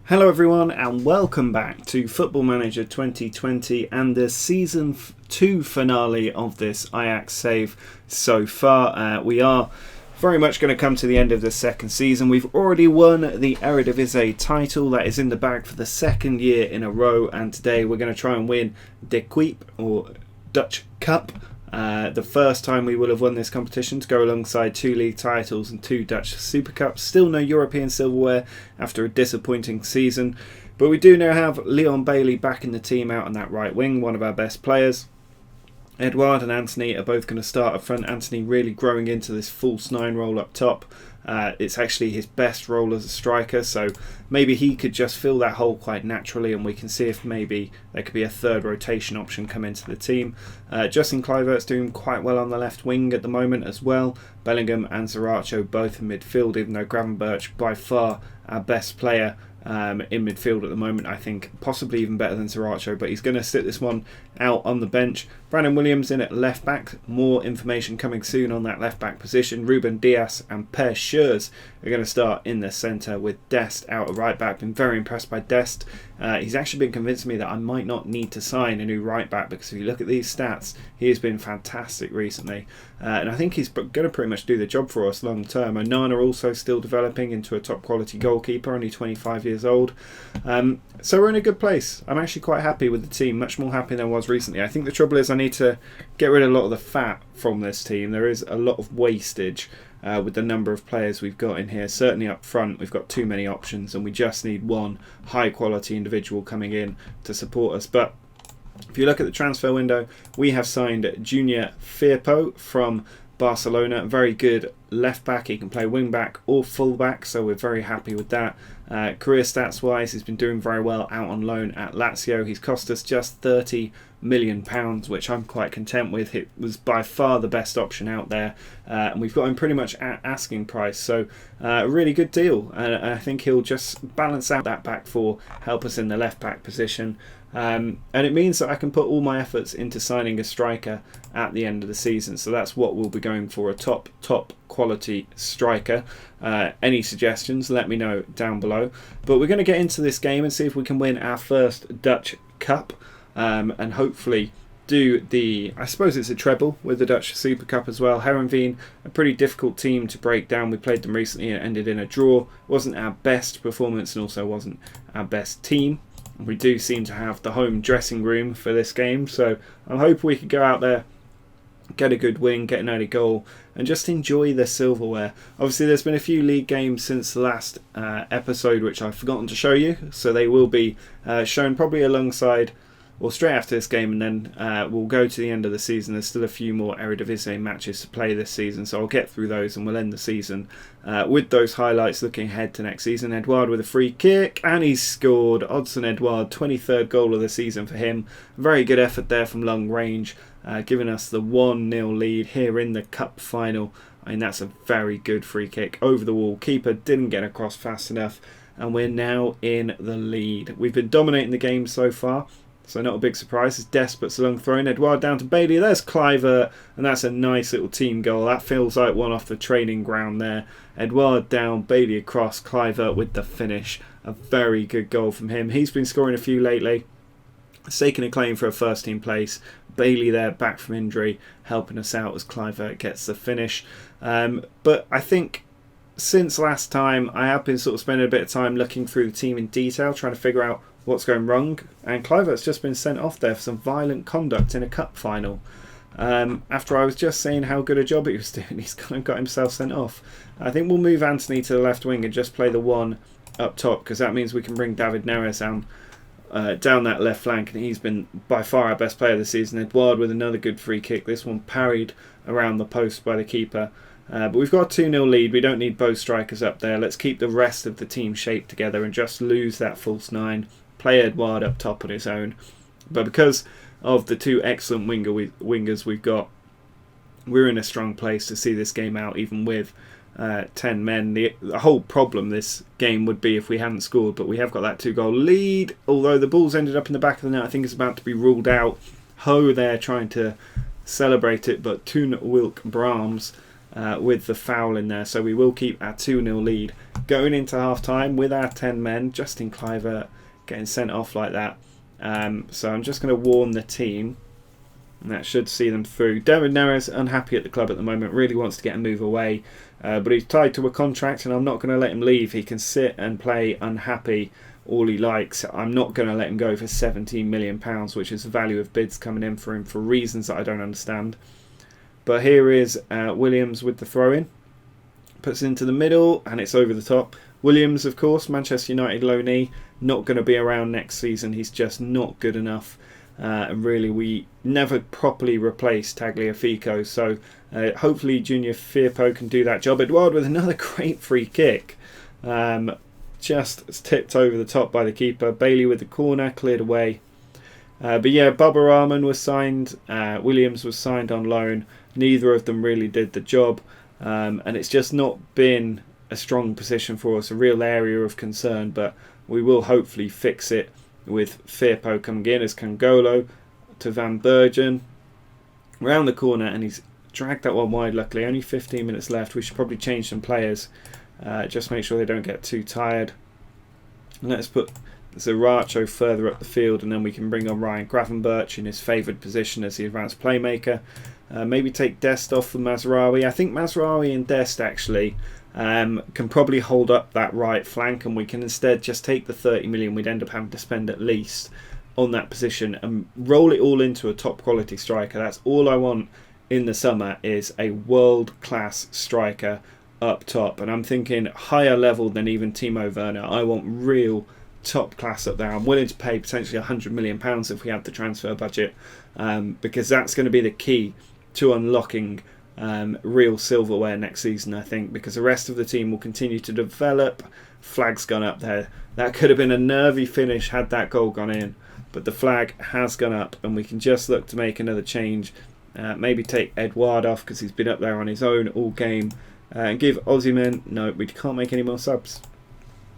Hello everyone and welcome back to Football Manager 2020 and the Season 2 finale of this Ajax save so far. We are very much going to come to the end of the second season. We've already won the Eredivisie title that is in the bag for the second year in a row, and today we're going to try and win De Kuip, or Dutch Cup. The first time we will have won this competition, to go alongside 2 league titles and 2 Dutch Super Cups. Still no European silverware after a disappointing season, but we do now have Leon Bailey back in the team out on that right wing, one of our best players. Edouard and Anthony are both going to start up front. Anthony really growing into this false 9 role up top. It's actually his best role as a striker, so maybe he could just fill that hole quite naturally, and we can see if maybe there could be a third rotation option come into the team. Justin Kluivert's doing quite well on the left wing at the moment as well. Bellingham and Zaracho both in midfield, even though Gravenberch by far our best player in midfield at the moment. I think possibly even better than Zaracho, but he's going to sit this one out on the bench. Brandon Williams in at left back. More information coming soon on that left back position. Ruben Dias and Per Schurz are going to start in the centre, with Dest out at right back. Been very impressed by Dest. He's actually been convincing me that I might not need to sign a new right back, because if you look at these stats, he has been fantastic recently, and I think he's going to pretty much do the job for us long term. Onana also still developing into a top quality goalkeeper, only 25 years old. So we're in a good place. I'm actually quite happy with the team, much more happy than I was recently. I think the trouble is I need to get rid of a lot of the fat from this team. There is a lot of wastage with the number of players we've got in here. Certainly up front we've got too many options, and we just need one high quality individual coming in to support us. But if you look at the transfer window, we have signed Junior Firpo from Barcelona. Very good left back. He can play wing back or full back, so we're very happy with that. Career stats wise, he's been doing very well out on loan at Lazio. He's cost us just £30 million, which I'm quite content with. It was by far the best option out there, and we've got him pretty much at asking price, so a really good deal. And I think he'll just balance out that back four, help us in the left back position. And it means that I can put all my efforts into signing a striker at the end of the season. So that's what we'll be going for, a top quality striker. Any suggestions, let me know down below. But we're going to get into this game and see if we can win our first Dutch Cup, and hopefully do I suppose it's a treble with the Dutch Super Cup as well. Heerenveen, a pretty difficult team to break down. We played them recently and it ended in a draw. Wasn't our best performance and also wasn't our best team. We do seem to have the home dressing room for this game, so I'm hoping we could go out there, get a good win, get an early goal, and just enjoy the silverware. Obviously there's been a few league games since the last episode which I've forgotten to show you, so they will be shown probably alongside or straight after this game, and then we'll go to the end of the season. There's still a few more Eredivisie matches to play this season, so I'll get through those and we'll end the season with those highlights looking ahead to next season. Edouard with a free kick, and he's scored. Odsonne Edouard, 23rd goal of the season for him. Very good effort there from long range, giving us the 1-0 lead here in the cup final. I mean, that's a very good free kick over the wall. Keeper didn't get across fast enough, and we're now in the lead. We've been dominating the game so far, so not a big surprise. It's Dest puts a long throw in. Edouard down to Bailey. There's Kluivert, and that's a nice little team goal. That feels like one off the training ground there. Edouard down, Bailey across, Kluivert with the finish. A very good goal from him. He's been scoring a few lately. Staking a claim for a first team place. Bailey there back from injury, helping us out as Kluivert gets the finish. But I think since last time I have been sort of spending a bit of time looking through the team in detail, trying to figure out what's going wrong, and Kluivert's just been sent off there for some violent conduct in a cup final. After I was just saying how good a job he was doing, he's kind of got himself sent off. I think we'll move Anthony to the left wing and just play the one up top, because that means we can bring David Neres down that left flank, and he's been by far our best player this season. Edouard with another good free kick, this one parried around the post by the keeper. But we've got a 2-0 lead. We don't need both strikers up there. Let's keep the rest of the team shaped together and just lose that false 9. Play Edouard up top on his own. But because of the 2 excellent wingers we've got, we're in a strong place to see this game out even with 10 men. The whole problem this game would be if we hadn't scored, but we have got that 2-goal lead. Although the ball's ended up in the back of the net, I think it's about to be ruled out. Ho there trying to celebrate it, but Toon Wilk Brahms with the foul in there. So we will keep our 2-0 lead going into half-time with our 10 men. Justin Kluivert getting sent off like that. So I'm just going to warn the team, and that should see them through. David Neres, unhappy at the club at the moment, really wants to get a move away, but he's tied to a contract and I'm not going to let him leave. He can sit and play unhappy all he likes. I'm not going to let him go for £17 million, which is the value of bids coming in for him for reasons that I don't understand. But here is Williams with the throw-in. Puts it into the middle and it's over the top. Williams, of course, Manchester United loanee, not going to be around next season. He's just not good enough. And really, we never properly replaced Tagliafico. So hopefully Junior Firpo can do that job. Edouard with another great free kick. Just tipped over the top by the keeper. Bailey with the corner, cleared away. But yeah, Baba Rahman was signed. Williams was signed on loan. Neither of them really did the job. And it's just not been a strong position for us, a real area of concern. But we will hopefully fix it with Firpo coming in as Kangolo to Van Bergen. Round the corner, and he's dragged that one wide, luckily. Only 15 minutes left. We should probably change some players. Just make sure they don't get too tired. And let's put Zaracho further up the field, and then we can bring on Ryan Gravenberch in his favoured position as the advanced playmaker. Maybe take Dest off for Mazraoui. I think Mazraoui and Dest actually can probably hold up that right flank, and we can instead just take the 30 million we'd end up having to spend at least on that position and roll it all into a top quality striker. That's all I want in the summer, is a world class striker up top, and I'm thinking higher level than even Timo Werner. I want real top class up there. I'm willing to pay potentially £100 million if we have the transfer budget, because that's going to be the key to unlocking real silverware next season, I think, because the rest of the team will continue to develop. Flag's gone up there. That could have been a nervy finish had that goal gone in, but the flag has gone up, and we can just look to make another change. Maybe take Edouard off because he's been up there on his own all game, and give Osimhen. No, we can't make any more subs.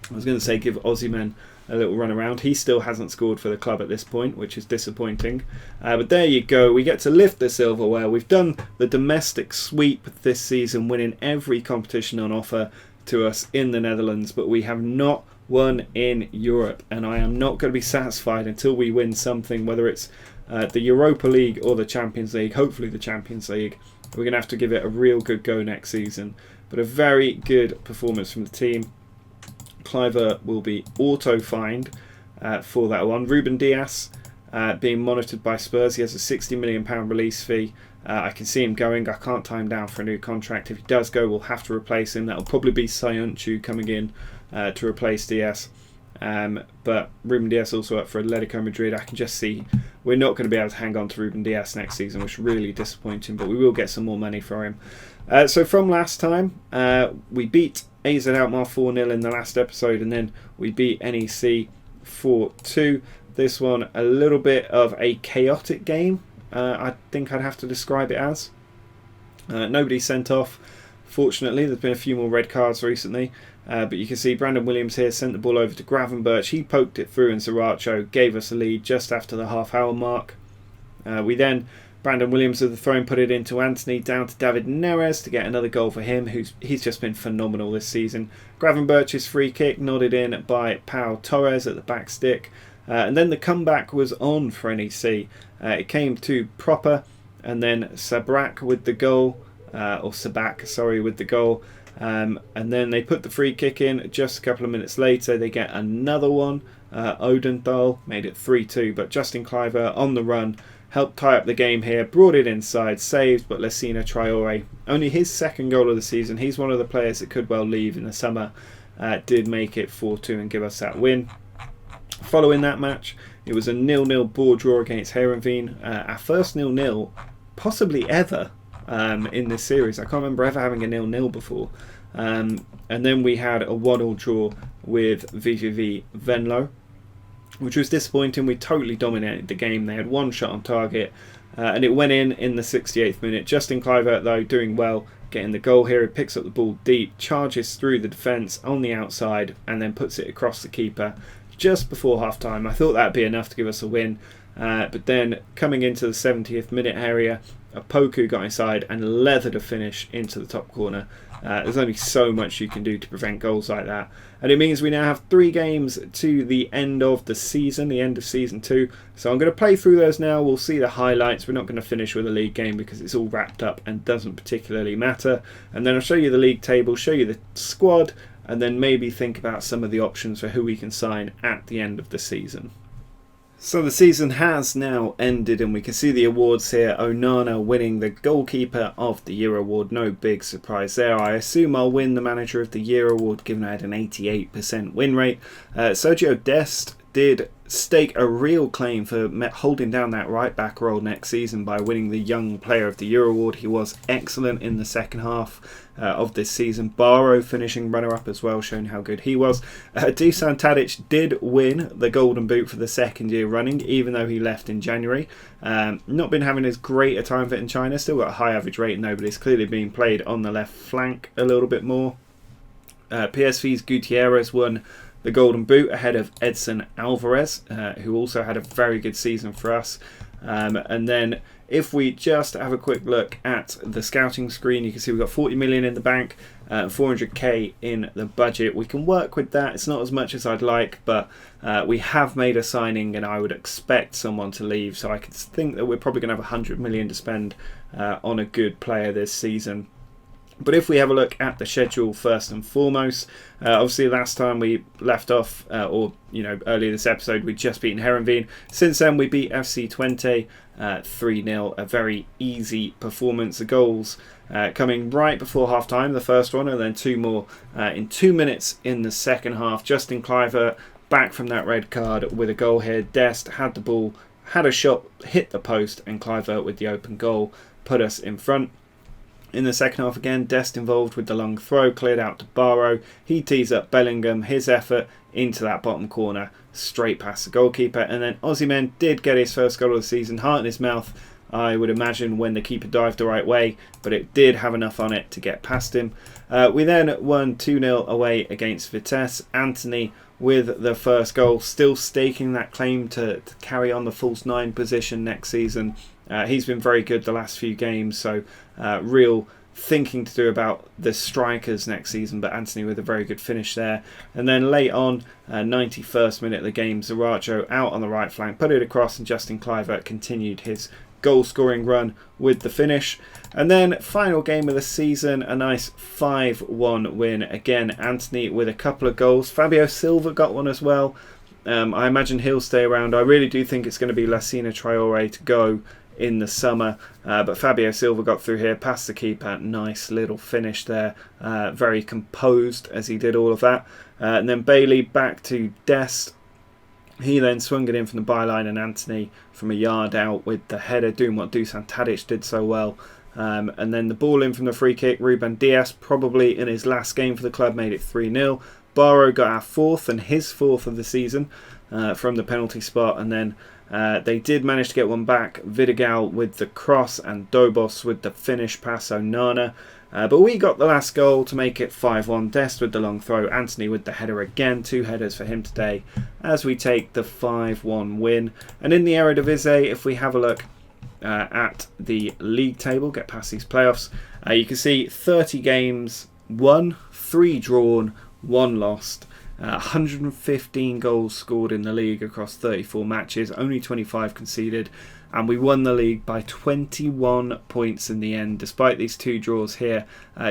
I was going to say give Osimhen a little run around. He still hasn't scored for the club at this point, which is disappointing. But there you go. We get to lift the silverware. We've done the domestic sweep this season, winning every competition on offer to us in the Netherlands, but we have not won in Europe, and I am not going to be satisfied until we win something, whether it's the Europa League or the Champions League. Hopefully the Champions League. We're going to have to give it a real good go next season. But a very good performance from the team. Kluivert will be auto-fined for that one. Ruben Dias being monitored by Spurs. He has a £60 million release fee. I can see him going. I can't tie him down for a new contract. If he does go, we'll have to replace him. That will probably be Sayuncu coming in to replace Dias. But Ruben Dias also up for Atletico Madrid. I can just see we're not going to be able to hang on to Ruben Dias next season, which is really disappointing, but we will get some more money for him. So from last time, we beat AZ Alkmaar 4-0 in the last episode, and then we beat NEC 4-2. This one, a little bit of a chaotic game, I think I'd have to describe it as. Nobody sent off. Fortunately, there's been a few more red cards recently. But you can see Brandon Williams here sent the ball over to Gravenberch. He poked it through, and Zaracho gave us a lead just after the half-hour mark. We then, Brandon Williams with the throw and put it into Anthony, down to David Neres to get another goal for him. He's just been phenomenal this season. Gravenberch's free kick nodded in by Pau Torres at the back stick. And then the comeback was on for NEC. It came to proper, and then Sabak with the goal. With the goal. And then they put the free kick in. Just a couple of minutes later, they get another one. Odenthal made it 3-2, but Justin Kluivert on the run helped tie up the game here, brought it inside, saved, but Lacina Traore, only his second goal of the season. He's one of the players that could well leave in the summer. Did make it 4-2 and give us that win. Following that match, it was a 0-0 ball draw against Heerenveen. Our first 0-0 possibly ever in this series. I can't remember ever having a 0-0 before. And then we had a 1-1 draw with VVV Venlo, which was disappointing. We totally dominated the game. They had one shot on target, and it went in the 68th minute. Justin Kluivert, though, doing well, getting the goal here. He picks up the ball deep, charges through the defence on the outside, and then puts it across the keeper just before half-time. I thought that'd be enough to give us a win. But then coming into the 70th minute area, Poku got inside and leathered a finish into the top corner. There's only so much you can do to prevent goals like that. And it means we now have 3 games to the end of the season, the end of Season 2. So I'm going to play through those now. We'll see the highlights. We're not going to finish with a league game because it's all wrapped up and doesn't particularly matter. And then I'll show you the league table, show you the squad, and then maybe think about some of the options for who we can sign at the end of the season. So the season has now ended and we can see the awards here. Onana winning the Goalkeeper of the Year award. No big surprise there. I assume I'll win the Manager of the Year award given I had an 88% win rate. Sergio Dest did stake a real claim for holding down that right back role next season by winning the Young Player of the Year award. He was excellent in the second half of this season. Barrow finishing runner-up as well, showing how good he was. Dusan Tadic did win the Golden Boot for the second year running, even though he left in January. Not been having as great a time of it in China. Still got a high average rating though, but it's clearly being played on the left flank a little bit more. PSV's Gutierrez won the Golden Boot ahead of Edson Alvarez, who also had a very good season for us. And then if we just have a quick look at the scouting screen, you can see we've got 40 million in the bank, 400k in the budget. We can work with that. It's not as much as I'd like, but we have made a signing and I would expect someone to leave. So I could think that we're probably going to have 100 million to spend on a good player this season. But if we have a look at the schedule first and foremost, obviously last time we left off, earlier this episode, we'd just beaten Heerenveen. Since then we beat FC20 3-0, a very easy performance. The goals coming right before half time, the first one, and then 2 more in 2 minutes in the second half. Justin Kluivert back from that red card with a goal here. Dest had the ball, had a shot, hit the post, and Kluivert with the open goal put us in front. In the second half again, Dest involved with the long throw, cleared out to Barrow. He tees up Bellingham, his effort into that bottom corner, straight past the goalkeeper. And then Osimhen did get his first goal of the season, heart in his mouth, I would imagine, when the keeper dived the right way, but it did have enough on it to get past him. We then won 2-0 away against Vitesse. Anthony with the first goal, still staking that claim to carry on the false 9 position next season. He's been very good the last few games, so real thinking to do about the strikers next season, but Anthony with a very good finish there. And then late on, 91st minute of the game, Zaracho out on the right flank, put it across, and Justin Kluivert continued his goal scoring run with the finish. And then final game of the season, a nice 5-1 win. Again, Anthony with a couple of goals. Fabio Silva got one as well. I imagine he'll stay around. I really do think it's going to be Lassina Traore to go in the summer, but Fabio Silva got through here, past the keeper, nice little finish there, very composed as he did all of that. And then Bailey back to Dest. He then swung it in from the byline, and Anthony from a yard out with the header, doing what Dusan Tadic did so well. And then the ball in from the free kick, Ruben Dias, probably in his last game for the club, made it 3-0. Barrow got our 4th and his 4th of the season from the penalty spot, and then they did manage to get one back. Vidigal with the cross and Dobos with the finish pass Onana. But we got the last goal to make it 5-1. Dest with the long throw, Anthony with the header again. 2 headers for him today as we take the 5-1 win. And in the Eredivisie, if we have a look at the league table, get past these playoffs, you can see 30 games won, 3 drawn, 1 lost. 115 goals scored in the league across 34 matches, only 25 conceded, and we won the league by 21 points in the end, despite these 2 draws here.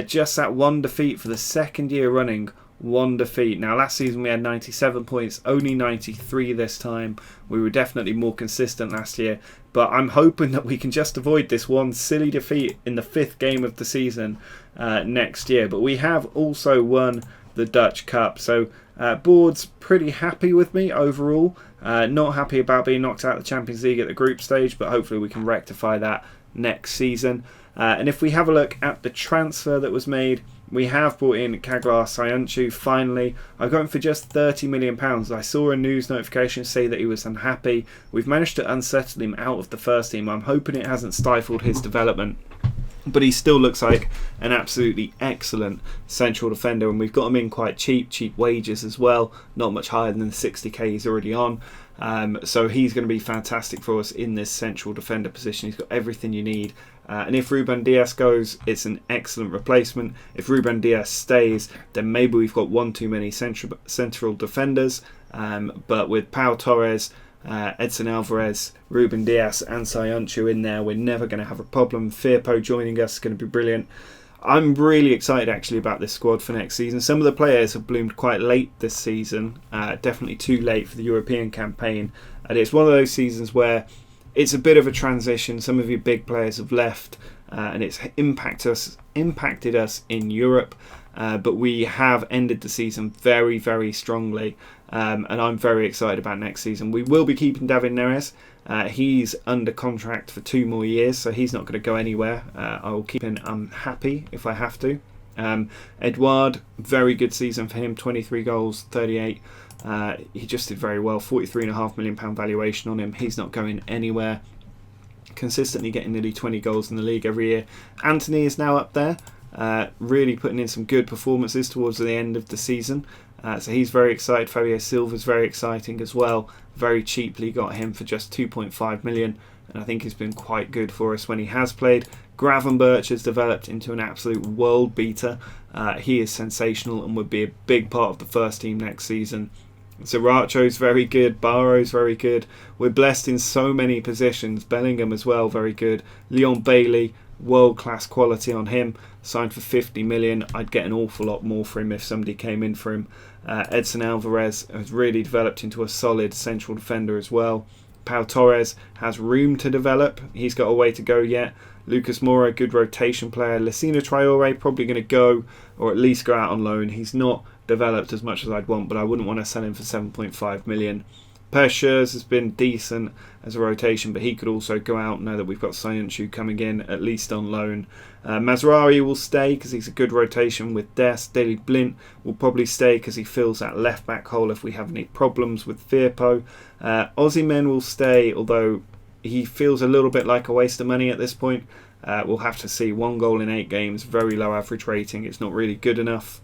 Just that 1 defeat for the second year running, 1 defeat. Now last season we had 97 points, only 93 this time. We were definitely more consistent last year, but I'm hoping that we can just avoid this 1 silly defeat in the 5th game of the season next year. But we have also won the Dutch Cup, so Board's pretty happy with me overall. Not happy about being knocked out of the Champions League at the group stage, but hopefully we can rectify that next season. And if we have a look at the transfer that was made, we have brought in Kaglar Sayuncu finally. I got him for just £30 million. I saw a news notification say that he was unhappy. We've managed to unsettle him out of the first team. I'm hoping it hasn't stifled his development. But he still looks like an absolutely excellent central defender, and we've got him in quite cheap wages as well, not much higher than the 60k he's already on. So he's going to be fantastic for us in this central defender position. He's got everything you need. And if Ruben Dias goes, it's an excellent replacement. If Ruben Dias stays, then maybe we've got one too many central defenders. But with Pau Torres, Edson Alvarez, Ruben Dias and Sayuncu in there, we're never going to have a problem. Firpo joining us is going to be brilliant. I'm really excited actually about this squad for next season. Some of the players have bloomed quite late this season, definitely too late for the European campaign, and it's one of those seasons where it's a bit of a transition. Some of your big players have left, and it's impacted us in Europe, but we have ended the season very, very strongly. And I'm very excited about next season. We will be keeping David Neres. He's under contract for 2 more years, so he's not going to go anywhere. I will keep him. I'm happy if I have to. Edouard, very good season for him. 23 goals, 38. He just did very well. £43.5 million valuation on him. He's not going anywhere. Consistently getting nearly 20 goals in the league every year. Anthony is now up there. Really putting in some good performances towards the end of the season. So he's very excited. Fabio Silva's very exciting as well. Very cheaply got him for just 2.5 million, and I think he's been quite good for us when he has played. Gravenberch has developed into an absolute world beater. He is sensational and would be a big part of the first team next season. Zaracho's very good. Barrow's very good. We're blessed in so many positions. Bellingham as well, very good. Leon Bailey, world-class quality on him. Signed for 50 million. I'd get an awful lot more for him if somebody came in for him. Edson Alvarez has really developed into a solid central defender as well. Pau Torres has room to develop. He's got a way to go yet. Lucas Moura, good rotation player. Lassina Traore probably going to go, or at least go out on loan. He's not developed as much as I'd want, but I wouldn't want to sell him for 7.5 million. Pershers has been decent as a rotation, but he could also go out now that we've got Sayuncu coming in, at least on loan. Mazraoui will stay because he's a good rotation with Dest. Daley Blint will probably stay because he fills that left back hole if we have any problems with Firpo. Osimhen will stay, although he feels a little bit like a waste of money at this point. We'll have to see. 1 goal in 8 games, very low average rating. It's not really good enough.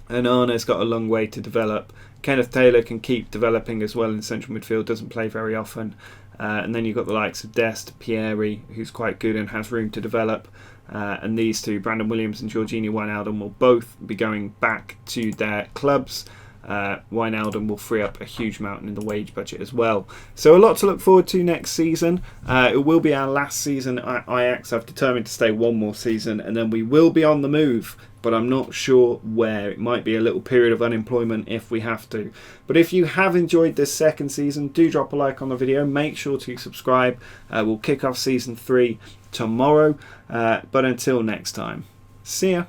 And Arna's got a long way to develop. Kenneth Taylor can keep developing as well in central midfield, doesn't play very often. And then you've got the likes of Dest, Pieri, who's quite good and has room to develop. And these two, Brandon Williams and Georginio Wijnaldum, will both be going back to their clubs. Wijnaldum will free up a huge amount in the wage budget as well. So a lot to look forward to next season. It will be our last season at Ajax. I've determined to stay 1 more season, and then we will be on the move, but I'm not sure where. It might be a little period of unemployment if we have to. But if you have enjoyed this second season, do drop a like on the video. Make sure to subscribe. We'll kick off season 3 tomorrow. But until next time, see ya.